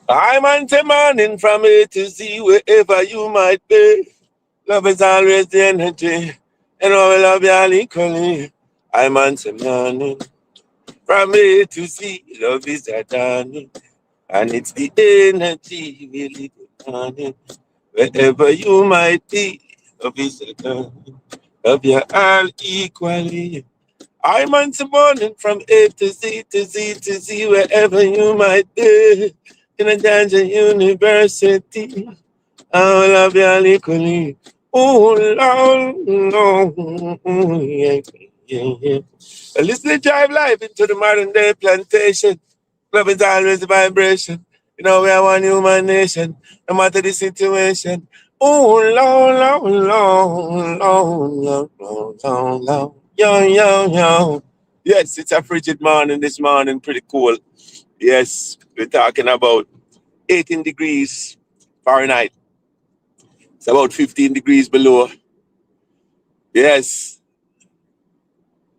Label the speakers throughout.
Speaker 1: I'm on morning from A to Z, wherever you might be. Love is always the energy, and I will love you equally. I'm on morning from A to Z, love is a dawning, and it's the energy we live on. Wherever you might be, love is a dawning, love you all equally. I'm on morning from A to Z to Z to Z, wherever you might be. In a dungeon university, I love you equally. Oh, Lord, yeah, yeah, yeah. Listen to Drive Life into the modern day plantation. Love is always a vibration. You know, we are one human nation, no matter the situation. Oh, Lord, Lord, Lord, Lord, Lord, Lord, Lord. Yo, yo, yo. Yes, it's a frigid morning this morning, pretty cool. Yes, we're talking about 18 degrees Fahrenheit. It's about 15 degrees below. Yes,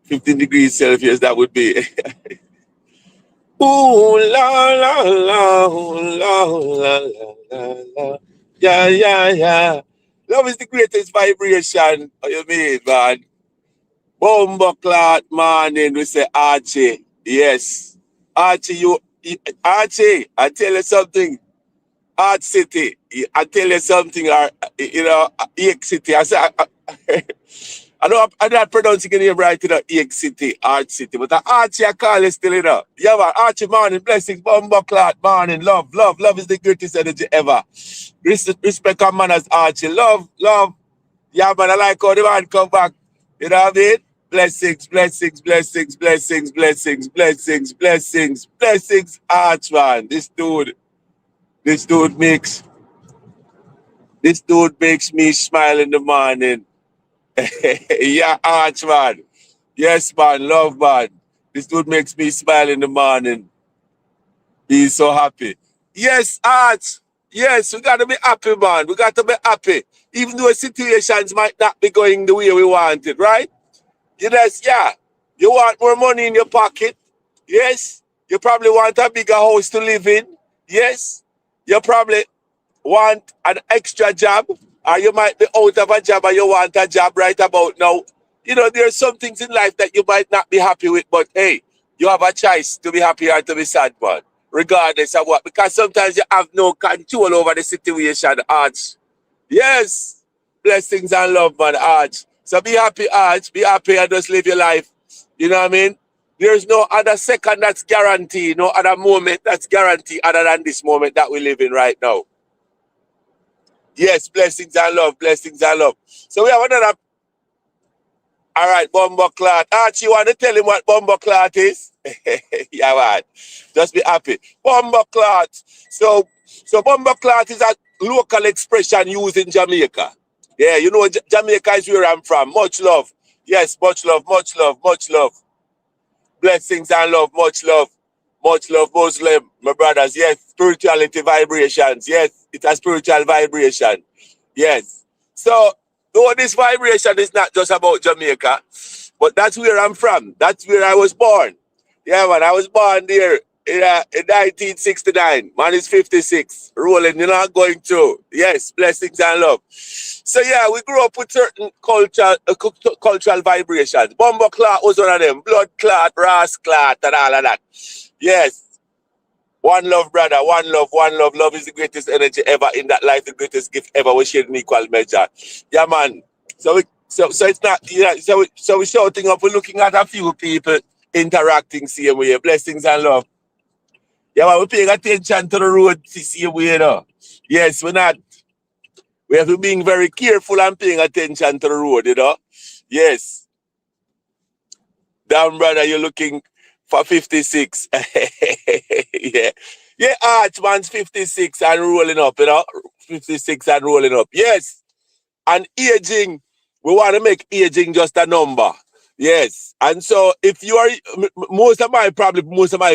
Speaker 1: 15 degrees Celsius, that would be. Ooh, la, la, la, la, la, la, la, la. Yeah, yeah, yeah. Love is the greatest vibration. What you mean, man? Bomba clot morning, we say Archie. Yes. Archie, Archie, I tell you something. Art City. I tell you something, EX City. I'm not pronouncing it right, EX City, Art City, but Archie, I call it still, Yeah, man, Archie, morning, blessings, bomba clot, morning, love, love, love is the greatest energy ever. Respect and manners, Archie, love, love. Yeah, man, I like how the man come back. You know what I mean? Blessings, blessings, blessings, blessings, blessings, blessings, blessings, blessings, Arch, man. This dude makes This dude makes me smile in the morning. Yeah, Arch, man. Yes, man. Love, man. This dude makes me smile in the morning. He's so happy. Yes, Arch. Yes, we got to be happy, man. We got to be happy. Even though situations might not be going the way we want it, right? Yes, yeah. You want more money in your pocket? Yes. You probably want a bigger house to live in? Yes. You probably want an extra job, or you might be out of a job and you want a job right about now. You know, there are some things in life that you might not be happy with, but hey, you have a choice to be happy or to be sad, man, regardless of what. Because sometimes you have no control over the situation, Arch. Yes, blessings and love, man, Arch. So be happy, Arch. Be happy and just live your life. You know what I mean? There's no other second that's guaranteed, no other moment that's guaranteed other than this moment that we live in right now. Yes, blessings and love, blessings and love. So we have another. All right, Bumbo Clot. Archie, you want to tell him what Bumbo Clot is? Yeah, man. Just be happy. Bumbo Clot. So Bumbo Clot is a local expression used in Jamaica. Yeah, you know, Jamaica is where I'm from. Much love. Yes, much love, much love, much love. Blessings and love, much love. Much love, Muslim, my brothers. Yes, spirituality vibrations. Yes, it's a spiritual vibration. Yes. So, though this vibration is not just about Jamaica, but that's where I'm from. That's where I was born. Yeah, man, I was born there in 1969. Man is 56. Rolling, you're not going through. Yes, blessings and love. So, yeah, we grew up with certain cultural vibrations. Bumbo clot was one of them. Blood clot, ras clot, and all of that. Yes. One love, brother. One love, one love. Love is the greatest energy ever in that life, the greatest gift ever. We share in equal measure. Yeah, man. So it's not, so we're shouting up, we're looking at a few people interacting same way. Blessings and love. Yeah, man, we're paying attention to the road the same way, you know. Yes, we have to be being very careful and paying attention to the road, you know. Yes. Damn, brother, you're looking for 56. Yeah. Yeah, Archman's 56 and rolling up, you know. 56 and rolling up. Yes. And aging, we want to make aging just a number. Yes. And so if you are, most of my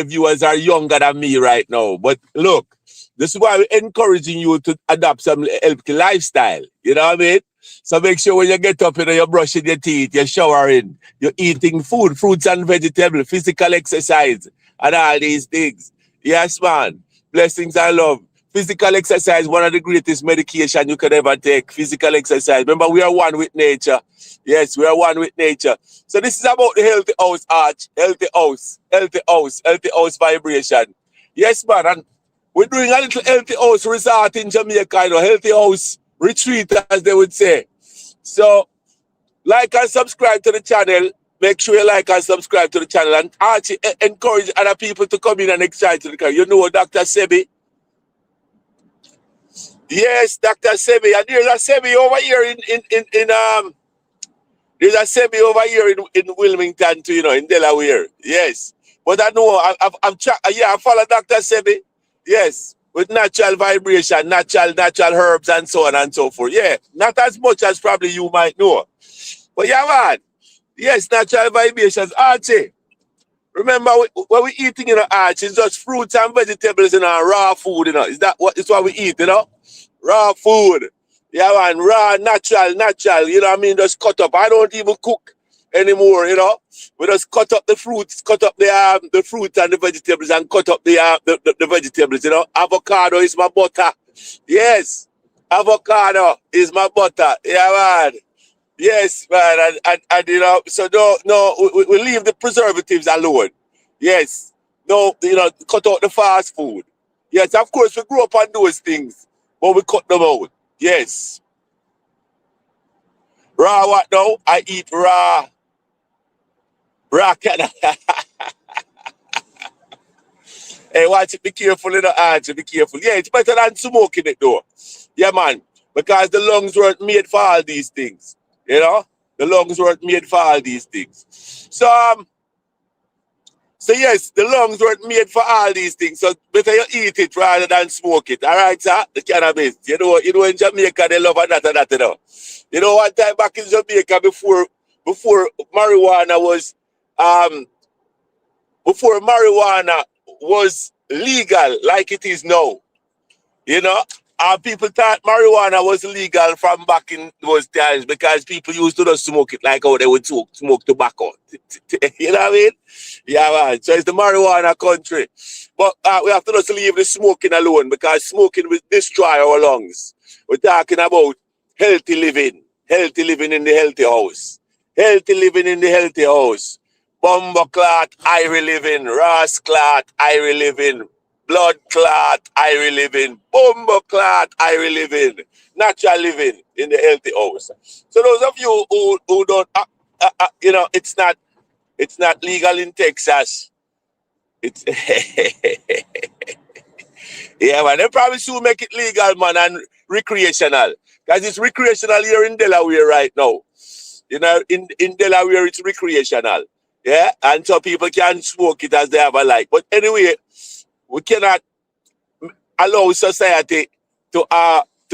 Speaker 1: viewers are younger than me right now. But look, this is why we're encouraging you to adopt some healthy lifestyle. You know what I mean? So make sure when you get up, you know, you're brushing your teeth, you're showering, you're eating food, fruits and vegetables, physical exercise, and all these things. Yes, man. Blessings and love. Physical exercise, one of the greatest medication you could ever take. Physical exercise. Remember, we are one with nature. Yes, we are one with nature. So this is about the healthy house arch. Healthy house. Healthy house. Healthy house vibration. Yes, man. And we're doing a little healthy house resort in Jamaica, you know, healthy house retreat, as they would say. So, like and subscribe to the channel. Make sure you like and subscribe to the channel. And Archie, encourage other people to come in and excite to the channel. You know Dr. Sebi? Yes, Dr. Sebi. And there's a Sebi over here there's a Sebi over here in Wilmington too, you know, in Delaware. Yes. But I know I follow Dr. Sebi. Yes. With natural vibration, natural herbs and so on and so forth. Yeah. Not as much as probably you might know. But yeah, man. Yes, natural vibrations. Archie. Remember what we eating in the arch is just fruits and vegetables and raw food, you know. Is that what is what we eat, you know? Raw food. Yeah, man, raw, natural, you know what I mean? Just cut up. I don't even cook anymore, you know. We just cut up the fruits, cut up the fruit and the vegetables and cut up the vegetables, you know. Avocado is my butter. Yes. Avocado is my butter. Yeah, man. Yes, man, and you know, so we leave the preservatives alone. Yes. No, you know, cut out the fast food. Yes, of course, we grew up on those things, but we cut them out. Yes. Raw what now? I eat raw. Raw can. Hey, watch it, be careful in the arch, be careful. Yeah, it's better than smoking it though. Yeah, man. Because the lungs weren't made for all these things. You know? The lungs weren't made for all these things. So yes, the lungs weren't made for all these things. So better you eat it rather than smoke it. All right, sir? The cannabis. You know in Jamaica they love that, you know. You know, one time back in Jamaica before marijuana was legal like it is now. You know, people thought marijuana was legal from back in those times because people used to just smoke it like how they would smoke tobacco. You know what I mean? Yeah, man. So it's the marijuana country. But we have to just leave the smoking alone because smoking will destroy our lungs. We're talking about healthy living in the healthy house. Healthy living in the healthy house. Bumbo clot, irie living, ras clot, irie living, blood clot, irie living, bumbo clot, irie living, natural living in the healthy house. So those of you who don't, you know, it's not legal in Texas. It's yeah, man. They probably soon make it legal, man, and recreational. Because it's recreational here in Delaware right now. You know, in Delaware, it's recreational. Yeah, and so people can smoke it as they have a like. But anyway, we cannot allow society to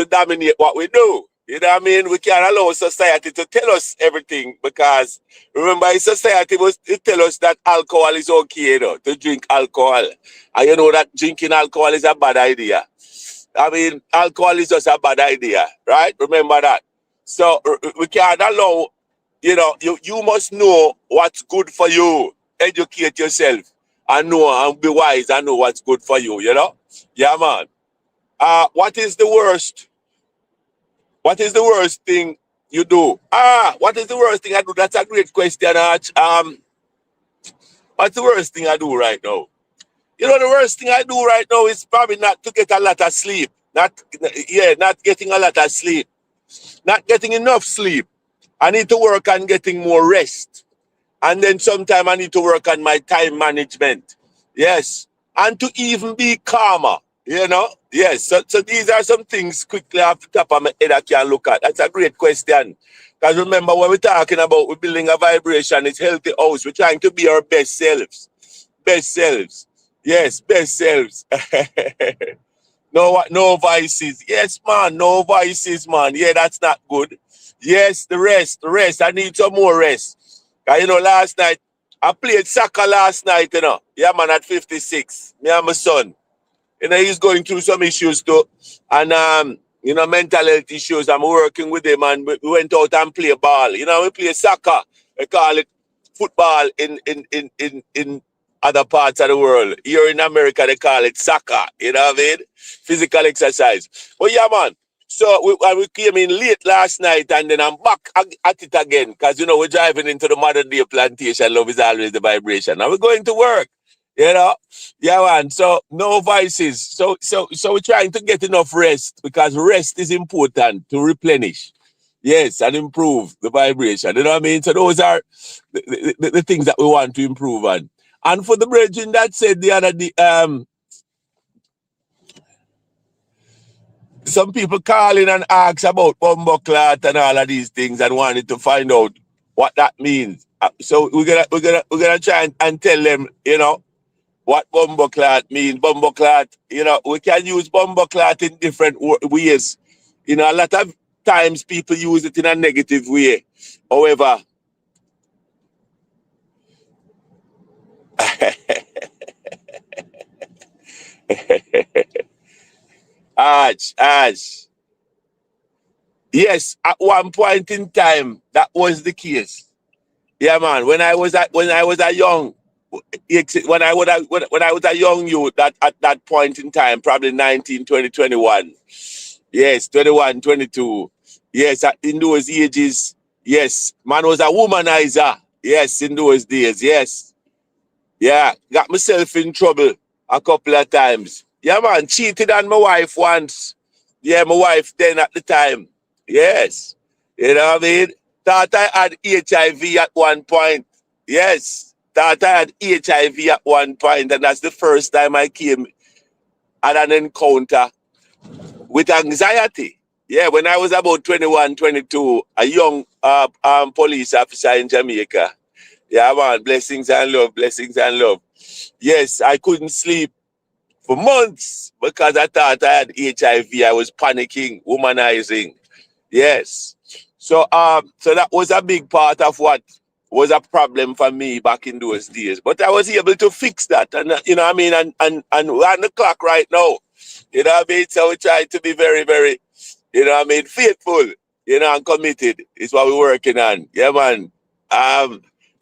Speaker 1: dominate what we do. You know what I mean? We can't allow society to tell us everything because remember, society was to tell us that alcohol is okay, you know, to drink alcohol. And you know that drinking alcohol is a bad idea. I mean, alcohol is just a bad idea, right? Remember that. So we can't allow, you know, you must know what's good for you. Educate yourself and know and be wise and know what's good for you, you know? Yeah, man. What is the worst? What is the worst thing you do? What is the worst thing I do? That's a great question, Arch. What's the worst thing I do right now? You know, the worst thing I do right now is probably not to get a lot of sleep. Not getting a lot of sleep. Not getting enough sleep. I need to work on getting more rest. And then sometime I need to work on my time management. Yes. And to even be calmer, you know? Yes. So these are some things quickly off the top of my head I can look at. That's a great question. Because remember, when we're talking about we're building a vibration, it's healthy house. We're trying to be our best selves. Best selves. Yes, best selves. No vices. Yes, man, no vices, man. Yeah, that's not good. Yes, the rest. I need some more rest. You know, last night, I played soccer last night, you know. Yeah, man, at 56. Me and my son. You know, he's going through some issues too. And, you know, mental health issues. I'm working with him and we went out and play ball. You know, we play soccer. They call it football in other parts of the world. Here in America, they call it soccer. You know what I mean? Physical exercise. But yeah, man. So we came in late last night, and then I'm back at it again. Because, you know, we're driving into the modern day plantation. Love is always the vibration. And we're going to work. You know? Yeah, man. So no vices. So we're trying to get enough rest, because rest is important to replenish. Yes, and improve the vibration. You know what I mean? So those are the things that we want to improve on. And for the brethren that said the other day, some people call in and ask about bumbleclot and all of these things and wanted to find out what that means. So we're gonna try and tell them, you know, what bumbleclot means. Bumbleclot, you know, we can use bumbleclot in different ways. You know, a lot of times people use it in a negative way. However, Ash. Yes, at one point in time, that was the case. Yeah, man. When I was a young, when I was a young youth, that at that point in time, probably 19, 20, 21. Yes, 21, 22. Yes, in those ages, yes, man was a womanizer. Yes, in those days, yes. Yeah, got myself in trouble a couple of times. Yeah, man, cheated on my wife once. Yeah, my wife then at the time. Yes. You know what I mean? Thought I had HIV at one point. Yes. Thought I had HIV at one point, and that's the first time I came at an encounter with anxiety. Yeah, when I was about 21, 22, a young police officer in Jamaica. Yeah, man, blessings and love, blessings and love. Yes, I couldn't sleep for months because I thought I had HIV. I was panicking, womanizing. Yes. So that was a big part of what was a problem for me back in those days. But I was able to fix that. And you know what I mean? And we're on the clock right now. You know what I mean? So we try to be very, very, you know what I mean, faithful, you know, and committed is what we're working on. Yeah, man.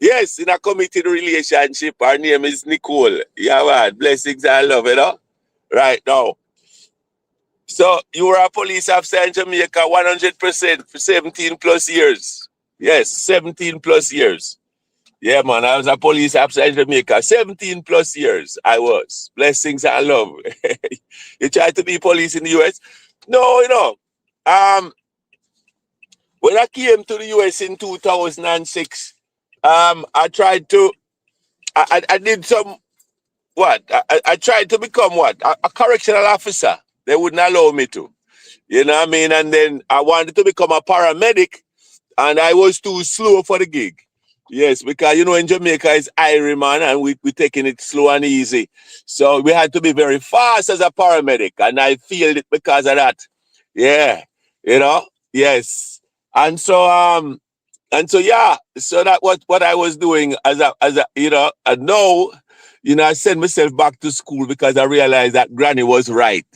Speaker 1: Yes, in a committed relationship, her name is Nicole. Yeah, man. Blessings and love, you know? Right now. So you were a police officer in Jamaica 100% for 17 plus years. Yes, 17 plus years. Yeah, man, I was a police officer in Jamaica. 17 plus years I was. Blessings and love. You tried to be police in the US? No, you know. When I came to the US in 2006, I tried to, I did some, what? I tried to become what? A correctional officer. They wouldn't allow me to. You know what I mean? And then I wanted to become a paramedic, and I was too slow for the gig. Yes, because, you know, in Jamaica, it's Irie, man, and we're taking it slow and easy. So we had to be very fast as a paramedic, and I feel it because of that. Yeah, you know? Yes. And so yeah, so that what I was doing as a you know, and now, you know, I sent myself back to school because I realized that Granny was right.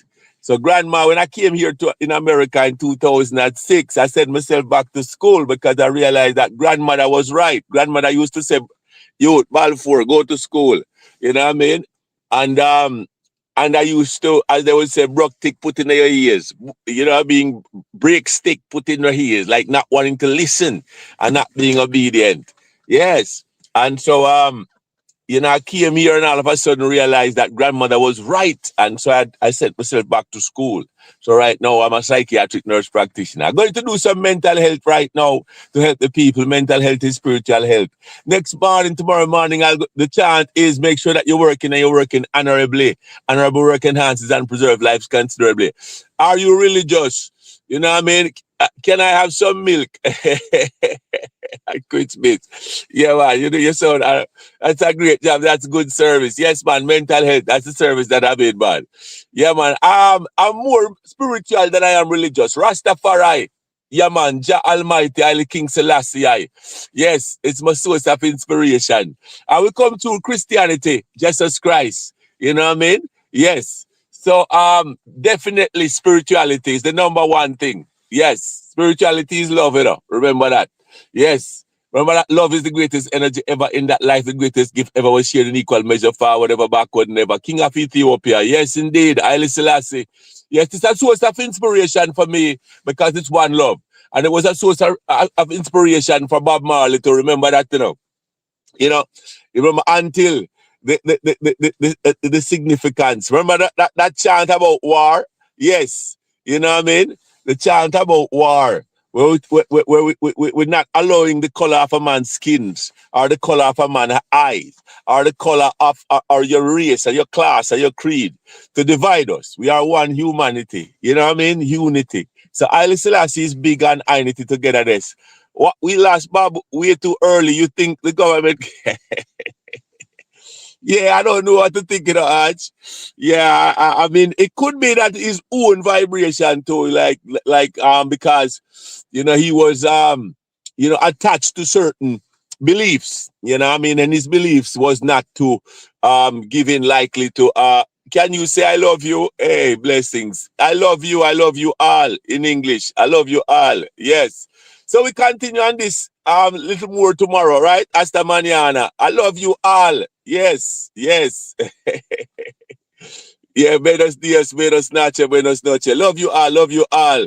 Speaker 1: So grandma, when I came here in America in 2006, I sent myself back to school because I realized that grandmother was right. Grandmother used to say, "Youth, Balfour, go to school." You know what I mean? And I used to, as they would say, broke tick put in your ears. You know, being break stick put in your ears, like not wanting to listen and not being obedient. Yes. And so you know, I came here and all of a sudden realized that grandmother was right. And so I sent myself back to school. So right now I'm a psychiatric nurse practitioner. I'm going to do some mental health right now to help the people. Mental health is spiritual health. Next morning, tomorrow morning, the chant is make sure that you're working and you're working honorably. Honorable work enhances and preserve lives considerably. Are you religious? You know what I mean? Can I have some milk? I quit Smith. Yeah, man, you do your son. That's a great job. That's good service. Yes, man, mental health. That's the service that I made, man. Yeah, man. I'm more spiritual than I am religious. Rastafari. Yeah, man. Jah Almighty, Haile King Selassie. Yes, it's my source of inspiration. I will come to Christianity, Jesus Christ. You know what I mean? Yes. So, definitely spirituality is the number one thing. Yes, spirituality is love, you know. Remember that. Yes. Remember that love is the greatest energy ever in that life, the greatest gift ever was shared in equal measure, forward, ever, backward, never. King of Ethiopia, yes, indeed, Haile Selassie. Yes, it's a source of inspiration for me because it's one love. And it was a source of inspiration for Bob Marley to remember that, you remember until the significance. Remember that chant about war? Yes, you know what I mean? The chant about war. We're not allowing the color of a man's skin or the color of a man's eyes or the color of or your race or your class or your creed to divide us. We are one humanity. You know what I mean? Unity. So Haile Selassie is big on unity togetherness. What we lost Bob way too early. You think the government Yeah, I don't know what to think, Arch. Yeah, I mean, it could be that his own vibration too, because he was attached to certain beliefs, I mean, and his beliefs was not to give in likely to can you say I love you? Hey, blessings. I love you all in English. I love you all. Yes. So we continue on this little more tomorrow, right? Hasta mañana. I love you all. Yes, yes. Yeah, buenos dias, buenas noches, buenas noches. Love you all, love you all.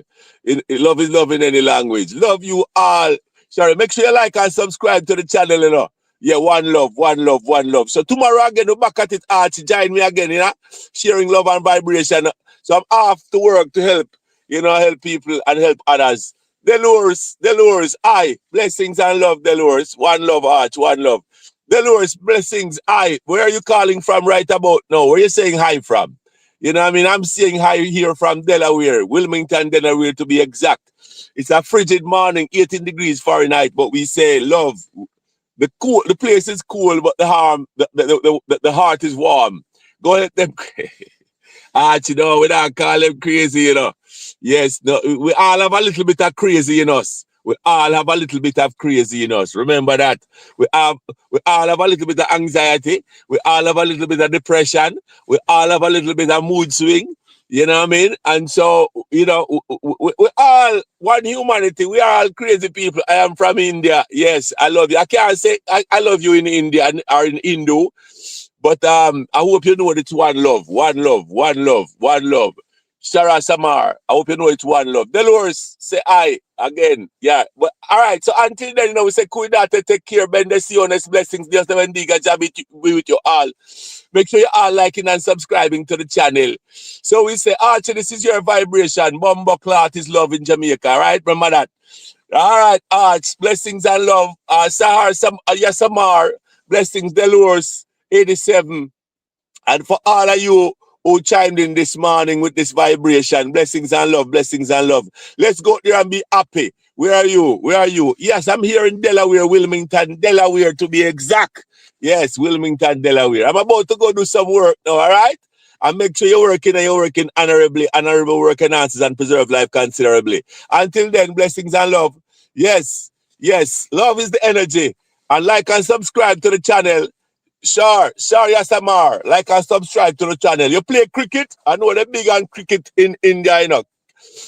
Speaker 1: Love is love in any language. Love you all. Sorry, make sure you like and subscribe to the channel, Yeah, one love, one love, one love. So tomorrow again, we're back at it, Arch. Join me again, sharing love and vibration. So I'm off to work to help, help people and help others. Delores, I, blessings and love, Delores. One love, Arch, one love. Delores, blessings, I. Where are you calling from right about now? Where are you saying hi from? You know what I mean? I'm saying hi here from Delaware, Wilmington, Delaware to be exact. It's a frigid morning, 18 degrees Fahrenheit, but we say love. The place is cool, but the heart is warm. Go ahead, them. We don't call them crazy, Yes, no, we all have a little bit of crazy in us. We all have a little bit of crazy in us. Remember that. We all have a little bit of anxiety. We all have a little bit of depression. We all have a little bit of mood swing. You know what I mean? And so, we all one humanity. We are all crazy people. I am from India. Yes, I love you. I can't say I love you in India or in Hindu. But I hope you know it's one love, one love, one love, one love. Shara Samar, I hope you know it's one love. Delores, say I again. Yeah. But all right, so until then, we say Kuidate, take care, bendiciones, blessings, Dios te bendiga, Jah be with you all. Make sure you all liking and subscribing to the channel. So we say, Archie, this is your vibration. Bumbo Clot is love in Jamaica, right? Remember that. All right, Arch, blessings and love. Samar, blessings, Delores. 87. And for all of you who chimed in this morning with this vibration, blessings and love, blessings and love. Let's go there and be happy. Where are you? Where are you? Yes, I'm here in Delaware, Wilmington, Delaware to be exact. Yes, Wilmington, Delaware. I'm about to go do some work now, all right? And make sure you're working honorably, honorable work enhances and preserve life considerably. Until then, blessings and love. Yes, yes, love is the energy. And like and subscribe to the channel. Sure, Yasamar. Like and subscribe to the channel. You play cricket? I know they're big on cricket in India,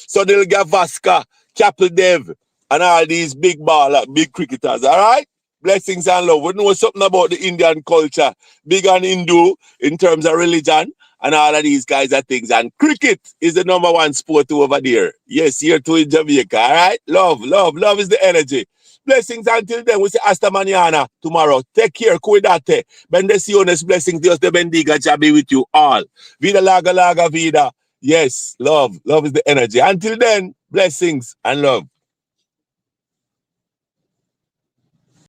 Speaker 1: So they'll get Vasca, Capel Dev, and all these big baller, big cricketers, all right? Blessings and love. We know something about the Indian culture. Big on Hindu in terms of religion and all of these guys are things. And cricket is the number one sport over there. Yes, here too in Jamaica, all right? Love, love, love is the energy. Blessings until then. We say hasta mañana tomorrow. Take care. Cuídate. Bendiciones. Blessings. Dios te bendiga. Jah be with you all. Vida laga laga vida. Yes, love. Love is the energy. Until then, blessings and love.